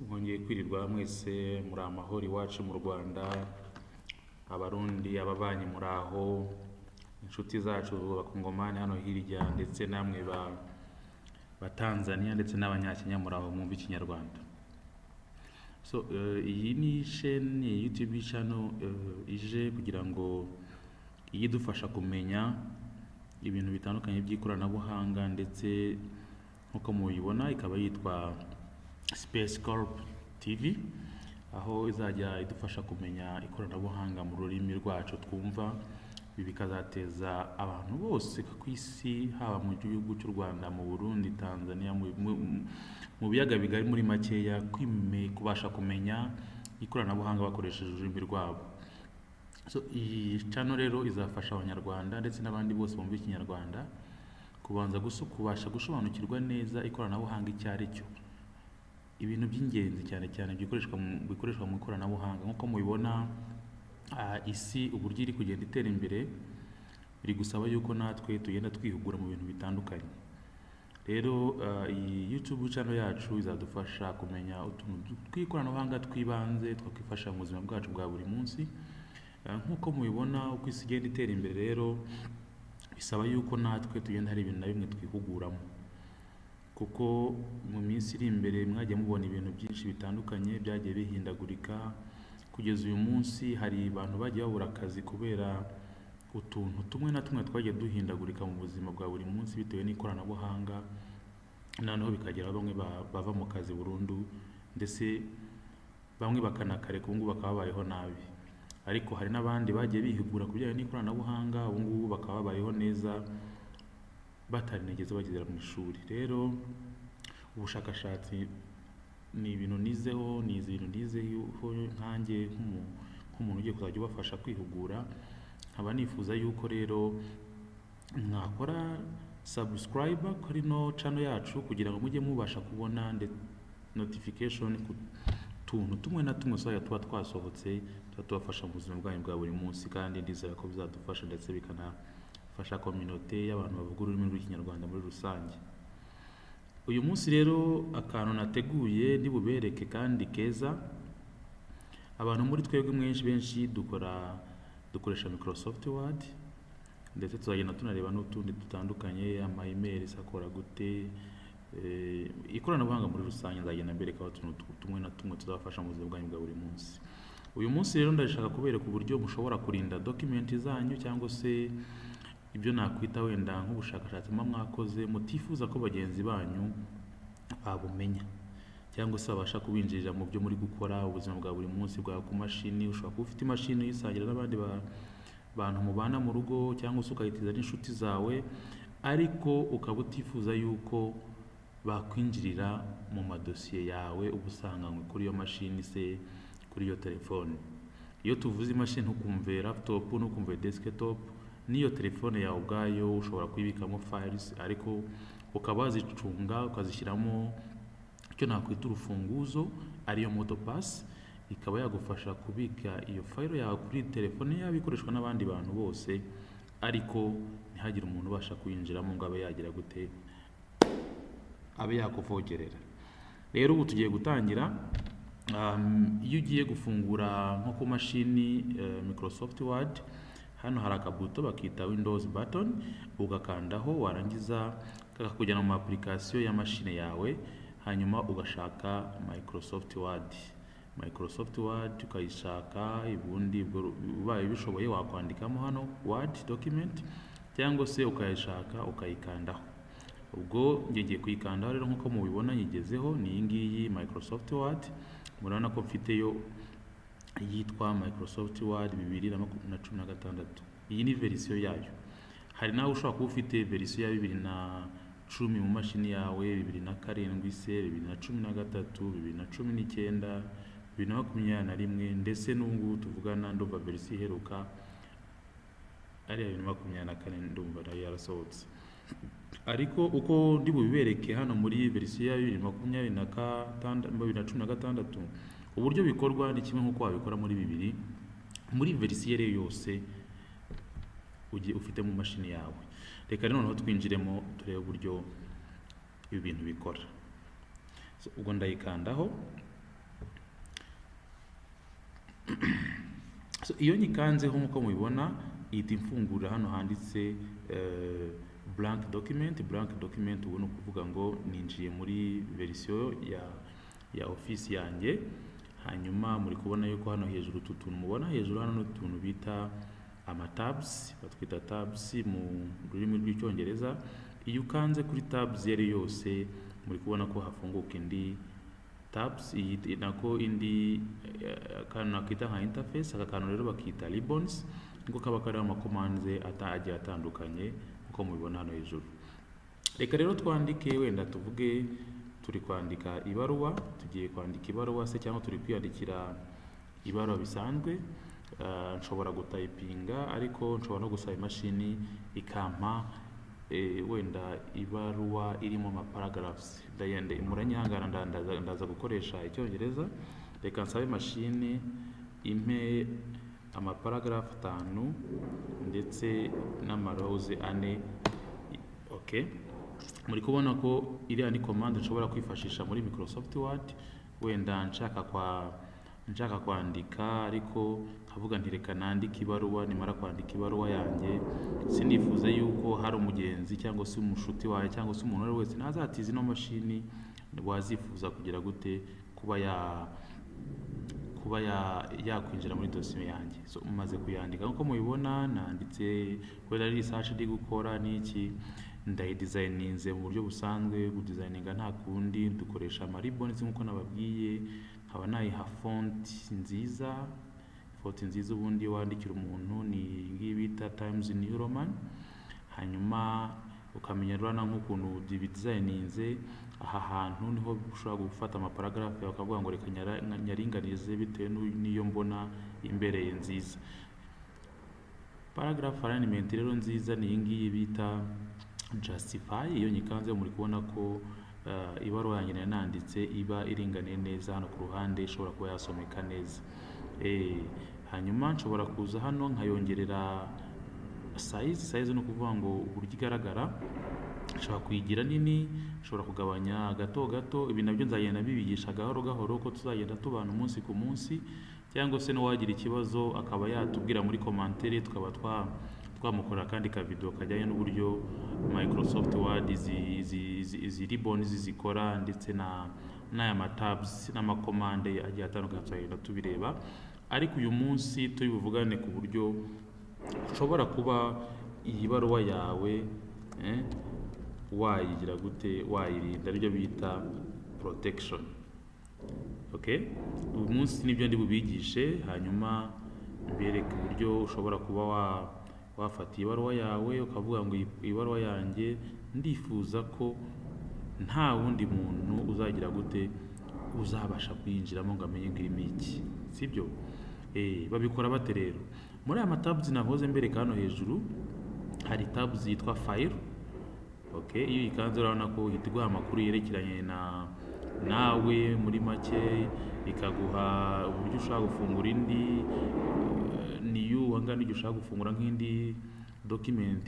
mwongeye kwirirwa mwese muri amahoro iwacu mu Rwanda, abarundi, ababanyi muri aho, inshuti zacu bakongomani hano hirya ndetse namwe ba Tanzania ndetse n'abanyakenya muri aho mwumva ikinyarwanda. Iyi ni chaîne YouTube channel ije kugira ngo idufasha kumenya ibintu bitandukanye by'ikoranabuhanga, ndetse nkuko mubibona ikaba yitwa Space Corp TV, aho izajya idufasha kumenya ikoranabuhanga mu rurimi rwacu twumva. Ibi bikazateza abantu bose ku isi, haba mu gihugu cy'u Rwanda, mu Burundi, Tanzania, mu biyaga bigari muri makeya, kubasha kumenya ikoranabuhanga bakoresheje ururimi rwabo. Iyi channel rero izafasha abanyarwanda ndetse n'abandi bose bumva ikinyarwanda kubanza kubasha gusobanukirwa neza ikoranabuhanga icyo ari cyo, ibintu by'ingenzi cyane cyane bikoreshwa mu ikoranabuhanga. Nk'uko mubibona, isi uburyo iri kugenda itera imbere, biri gusaba yuko natwe tugenda twihugura mu bintu bitandukanye. Rero iyi YouTube channel yacu izadufasha kumenya utuntu tw'ikoranabuhanga twibanze twakwifasha mu buzima bwacu bwa buri munsi. Nk'uko mubibona, uko isi igenda itera imbere rero bisaba yuko natwe tugenda hari ibintu na bimwe twihuguramo, kuko mu minsi iri imbere mwajya mubona ibintu byinshi bitandukanye byagiye bihindagurika. Kugeza uyu munsi hari abantu bagiye babura akazi kubera utuntu tumwe na tumwe twagiye duhindagurika mu buzima bwa buri munsi bitewe n'ikoranabuhanga, noneho bikagera bamwe bava mu kazi burundu, ndetse bamwe bakanakareka, ubu ngubu bakaba babayeho nabi. Ariko hari n'abandi bagiye bihugura ku bijyanye n'ikoranabuhanga, ubu ngubu bakaba babayeho neza batarinigeze bagera mu ishuri. Rero ubushakashatsi ni ibintu nizeho, nkanjye nk'umuntu ugiye kuzajya ubafasha kwihugura. Nkaba nifuza yuko rero mwakora subscribe kuri no channel yacu kugira ngo mujye mubasha kubona notification ku tuntu tumwe na tumwe tuba twasohotse, tuba tubafasha mu buzima bwanyu bwa buri munsi, kandi ndizera ko bizadufasha ndetse bikanafasha community y'abantu bavuga ururimi rw'ikinyarwanda muri rusange. Uyu munsi rero akantu nateguye ndibubereke kandi keza. Abantu muri twebwe benshi dukoresha Microsoft Word, ndetse tuzagenda tunareba n'utundi dutandukanye, ama email sakora gute, ikoranabuhanga muri rusange. Nzagenda mbereka utuntu tumwe na tumwe tuzafasha mu buzima bwanyu bwa buri munsi. Uyu munsi rero ndashaka kubereka uburyo mushobora kurinda document zanyu, cyangwa se ibyo nakwita wenda nk'ubushakashatsi mwakoze mutifuza ko bagenzi banyu babumenya, cyangwa se babasha kubinjirira mu byo muri gukora ubuzima bwa buri munsi bwa ku mashini. Ushobora kuba ufite imashini uyisangira n'abandi bantu mubana mu rugo, cyangwa se ukayitiza n'inshuti zawe, ariko ukaba utifuza yuko bakwinjirira mu madosiye yawe ubusanganywe kuri iyo mashini se kuri iyo telefone. Iyo tuvuze imashini ntukumve laptop, ntukumve desktop, n'iyo telefone yawe ubwayo ushobora kuyibikamo files, ariko ukaba wazicunga ukazishyiramo icyo nakwita urufunguzo, ariyo motopass, ikaba yagufasha kubika iyo file yawe kuri telefone yawe ikoreshwa n'abandi bantu bose, ariko ntihagire umuntu ubasha kuyinjiramo ngo abe yagira gute, abe yakuvogerera. Rero ubu tugiye gutangira. Iyo ugiye gufungura nko ku mashini Microsoft Word, hano hari akabuto bakita Windows button, ugakandaho, warangiza kakakujyana mu application ya mashine yawe, hanyuma ugashaka Microsoft Word ukayishaka. Ubundi ubaye bishoboye wakwandikamo hano Word document, cyangwa se ukayishaka ukayikandaho. Ubwo ngiye kuyikandaho rero, nkuko mubibona nyigezeho, ni iyi ngiyi Microsoft Word. Murabona ko mfiteyo yitwa Microsoft Word 2016. Iyi ni verisiyo yayo. Hari nawe ushobora kuba ufite verisiyo ya 2010 mu mashini yawe, 2007 se, 2013, 2019, 2021, ndetse n'ubu tuvugana ndumva verisiyo iheruka ari 2024, ndumva nayo yarasohotse. Ariko uko ndi bubibereke hano muri verisiyo ya 2016, uburyo bikorwa ni kimwe nk'uko wabikora muri verisiyo yose ugiye ufite mu mashini yawe. Reka noneho twinjiremo turebe uburyo ibi bintu bikora. Ubwo ndayikandaho, So, iyo nyikanzeho nk'uko mubibona ihita imfungurira hano handitse blank document ubu ni ukuvuga ngo ninjiye muri verisiyo ya office yanjye. Hanyuma muri kubona yuko hano hejuru utu tuntu mubona hejuru hano n'utuntu bita tabs, batwita tabs mu rurimi rw'icyongereza. Iyo ukanze kuri tabs yari yose muri kubona ko hafunguka indi tabs, nako indi akantu nakita nka interface. Aka kantu rero bakita ribbons, niko kaba kariho amakomanze agiye atandukanye uko mubibona hano hejuru. Reka rero twandike, wenda tuvuge turi kwandika ibaruwa, tugiye kwandika ibaruwa se cyangwa turi kwiyandikira ibaruwa bisanzwe. Nshobora gutayipinga ariko nshobora no gusaba imashini ikampa wenda ibaruwa irimo paragraphs. Muranyihangana ndaza gukoresha icyongereza. Reka nsabe mashini impe paragraph 5 ndetse n'amarows 4. Okay, muri kubona ko iriya ni command nshobora kwifashisha muri Microsoft Word. Wenda nshaka kwandika ariko nkavuga nti reka nandike ibaruwa, nimara kwandika ibaruwa yanjye sinifuza yuko hari umugenzi cyangwa se umushuti wawe cyangwa se umuntu wese ntazatiza ino mashini wazifuza kugira gute kuba yakwinjira muri dosiye yanjye. So umaze kuyandika nkuko mubibona, nanditse wenda research ndi gukora n'iki, ndayidesigninze mu buryo busanzwe. Gudesigninga nta kundi, dukoresha ribbons nkuko nababwiye, nkaba nayiha font nziza. Ubundi wandikira umuntu ni ngibi bita Times New Roman. Hanyuma ukamenya rwana nk'ukuntu dividesigninze. Aha hantu niho ushobora gufata paragraph yawe ukavuga ngo reka nyaringanize bitewe n'iyo mbona imbereye nziza. Paragraph alignment rero nziza ni ngiyi bita justify. Iyo nyikanze muri kubona ko ibaruwa yanjye nanditse iba iringaniye neza hano ku ruhande, ishobora kuba yasomeka neza. Hanyuma nshobora kuza hano nkayongerera size no kuvuga ngo uburyo igaragara. Nshobora kuyigira nini, nshobora kugabanya gato. Ibi nabyo nzagenda bibigisha gahoro ko tuzagenda tubana umunsi ku munsi, cyangwa se n'uwagira ikibazo akaba yatubwira muri commentaire, tukaba twamukora kandi ka video kajyanye n'uburyo Microsoft Word izi ribbons zikora, ndetse n'aya tabs n'amakomande agiye atandukanye tuzagenda tubireba. Ariko uyu munsi tubivugane ku buryo ushobora kuba iyi baruwa yawe wayigira gute, wayirinda, aribyo bita protection. Okay, uyu munsi nibyo ndi bubigishe. Hanyuma mbereke uburyo ushobora kuba wafata ibaruwa yawe ukavuga ngo ibaruwa yanjye ndifuza ko nta wundi muntu uzagira gute uzabasha kuyinjiramo ngo amenye ngo irimo iki, sibyo? Babikora bate rero? Muri aya tabs nahoze mbereka hano hejuru hari tabs yitwa file. Okay, iyo ikanze urabona ko ihita iguha amakuru yerekeranye nawe muri make, ikaguha uburyo ushaka gufungura indi niyo wangana igihe ushaka gufungura nk'indi document.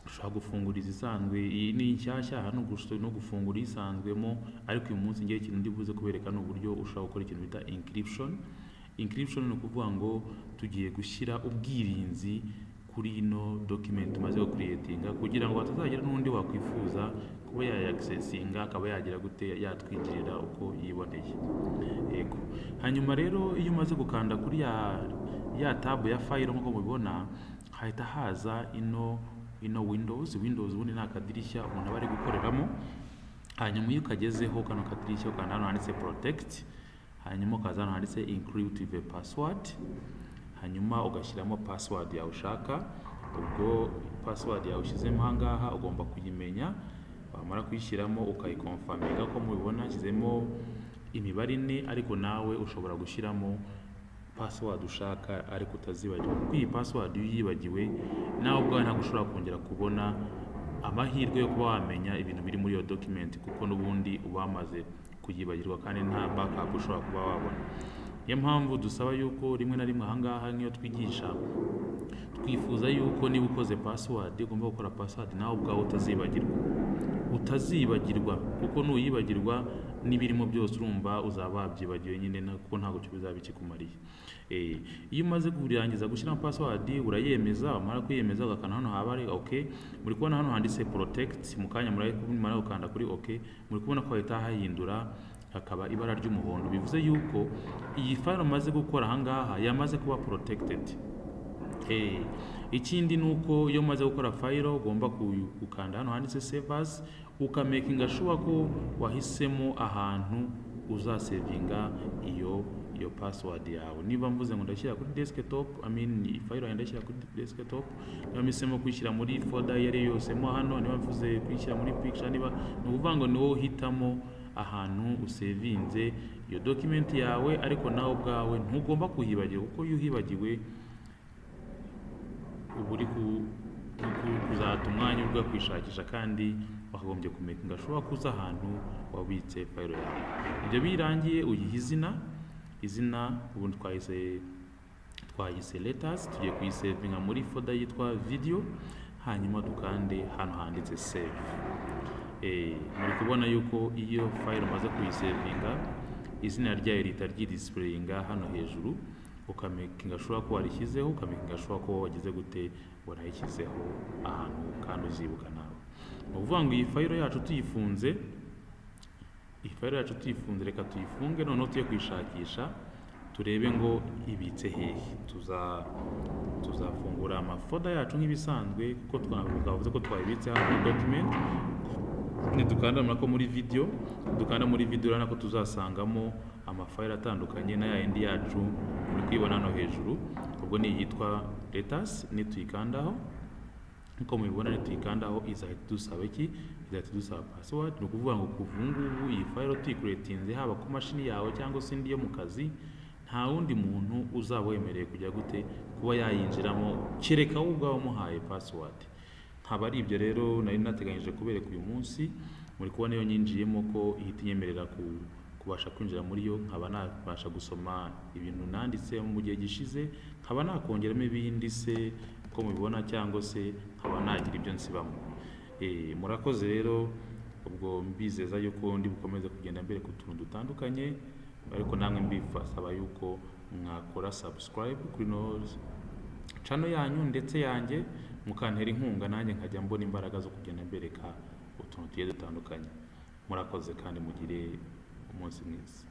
Ushaka gufungura izisanzwe, iyi ni nshyashya hano no gufungura isanzwemo. Ariko uyu munsi ngiye ikintu ndibuze kubereka n'uburyo ushaka gukora ikintu bita encryption. Encryption ni ukuvuga ngo tugiye gushyira ubwirinzi kuri ino document tumaze creatinga, kugira ngo hatazagira n'undi wakwifuza kuba yayaccessinga akaba yagira gute yatwinjirira uko yiboneye. Yego, hanyuma rero iyo umaze gukanda kuri ya tab ya file nkuko mubibona, hahita haza ino Windows ubundi ni akadirishya umuntu aba ari gukoreramo. Hanyuma iyo ukagezeho kano kadirishya ukanda hano handitse protect, hanyuma ukaza hano handitse encryptive password, hanyuma ugashyiramo password yawe ushaka. Ubwo password yawe ushyizemo ahangaha ugomba kuyimenya. Wamara kuyishyiramo ukayikonfaminga ko mubibona shyizemo imibare 4, ariko nawe ushobora gushyiramo password ushaka ariko utazibagirwa. Kuko iyi password iyo yibagiwe nawe ubwo ntabwo ushobora kongera kubona amahirwe yo kuba wamenya ibintu biri muri iyo document, kuko n'ubundi ubamaze kuyibagirwa kandi nta backup ushobora kuba wabona. Niyo mpamvu dusaba yuko rimwe na rimwe ahangaha nk'iyo twigisha twifuza yuko niba ukoze password ugomba gukora password nawe ubwawe utazibagirwa. utazibagirwa, kuko nuyibagirwa n'ibirimo byose urumva uzaba wabyibagiwe nyine kuko ntabwo cyo bizaba bikikumariye. Iyo umaze kurangiza gushyiramo password urayemeza, wamara kuyemeza ugakanda hano haba ari okay. Muri kubona hano handitse protect, mu kanya murayimara gukanda kuri okay, muri kubona ko hahita hahindura hakaba ibara ry'umuhondo, bivuze yuko iyi file umaze gukora ahangaha yamaze kuba protected. Ikindi nuko iyo umaze gukora file ugomba gukanda hano handitse save as, ukamakinga sure ko wahisemo ahantu uzasevinga iyo password yawe. Niba mvuze ngo ndashyira kuri desktop, file yanjye ndashyira kuri desktop, niba misemo kwishyira muri folder yari yose mo hano, niba mvuze kwishyira muri picture, niba nukuvuga ngo niwo uhitamo ahantu usevinze iyo document yawe, ariko nawe ubwawe ntugomba kuhibagirwa, kuko iyo uhibagiwe uburi kuzata umwanya ubwo kwishakisha, kandi wakagombye kumekinga sure kuza ahantu wabitse file yawe. Ibyo birangiye uyiha izina ubundi twayise letters, tugiye kuyisevinga muri folder yitwa video, hanyuma dukande hano handitse save. Muri kubona yuko iyo file umaze kuyisevinga izina ryayo rihita ryidisipureyinga hano hejuru, ukamakinga sure ko warishyizeho, ukamakinga sure ko wagize gute warayishyizeho ahantu kandi uzibuka nawe. Ni ukuvuga ngo iyi file yacu tuyifunze, reka tuyifunge, noneho tuye kuyishakisha turebe ngo ibitse hehe. Tuzafungura amafoda yacu nk'ibisanzwe, kuko twavuze ko twayibitse hano document. Nidukanda muri video, urabona ko tuzasangamo amafile atandukanye na yindi yacu muri kwibona hano hejuru. Ubwo ni yitwa letters, nituyikandaho nko mubibona, nituyikandaho izahita dusaba iki? Izahita dusaba password. Ni ukuvuga ngo kuva ngubu iyi file tuyikuretinze haba ku mashini yawe cyangwa se indi yo mu kazi, nta wundi muntu uzaba wemereye kujya gute kuba yayinjiramo, kereka wowe ubwawe umuhaye password. Nkaba ari ibyo rero nari nateganyije kubereka uyu munsi. Muri kubona iyo nyinjiyemo ko ihita inyemerera kubasha kwinjira muri yo, nkaba nabasha gusoma ibintu nanditse mu gihe gishize, nkaba nakongeramo ibindi se ko mubibona, cyangwa se nkaba nagira ibyo nsibamo. Murakoze rero, ubwo mbizeza yuko ndi bukomeze kugenda mbere ku tuntu dutandukanye, ariko namwe mbifasaba yuko mwakora subscribe kuri channel yanyu ndetse yanjye, mukantera inkunga nanjye nkajya mbona imbaraga zo kugenda mbereka utuntu tugiye dutandukanye. Murakoze kandi mugire umunsi mwiza.